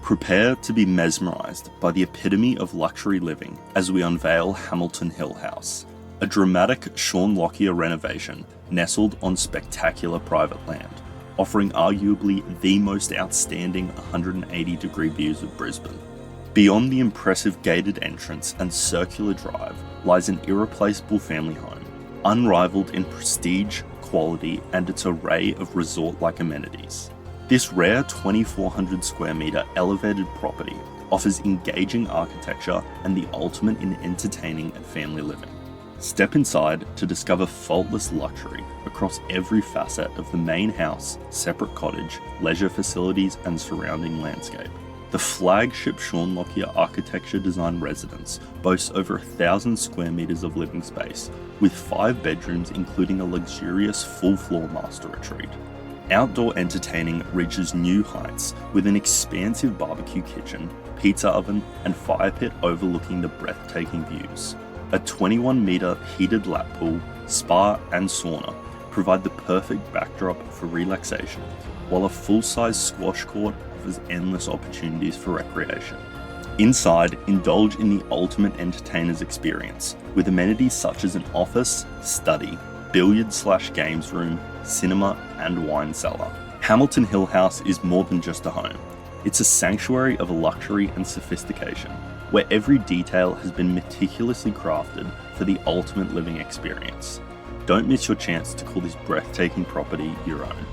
Prepare to be mesmerised by the epitome of luxury living as we unveil Hamilton Hill House, a dramatic Sean Lockyer renovation nestled on spectacular private land, offering arguably the most outstanding 180-degree views of Brisbane. Beyond the impressive gated entrance and circular drive lies an irreplaceable family home, unrivalled in prestige, quality, and its array of resort-like amenities. This rare 2,400 square metre elevated property offers engaging architecture and the ultimate in entertaining and family living. Step inside to discover faultless luxury across every facet of the main house, separate cottage, leisure facilities, and surrounding landscape. The flagship Sean Lockyer architecture design residence boasts over 1,000 square metres of living space, with 5 bedrooms including a luxurious full-floor master retreat. Outdoor entertaining reaches new heights with an expansive barbecue kitchen, pizza oven, and fire pit overlooking the breathtaking views. A 21-metre heated lap pool, spa, and sauna provide the perfect backdrop for relaxation, while a full-size squash court offers endless opportunities for recreation. Inside, indulge in the ultimate entertainer's experience, with amenities such as an office, study, billiard/games room, cinema, and wine cellar. Hamilton Hill House is more than just a home. It's a sanctuary of luxury and sophistication, where every detail has been meticulously crafted for the ultimate living experience. Don't miss your chance to call this breathtaking property your own.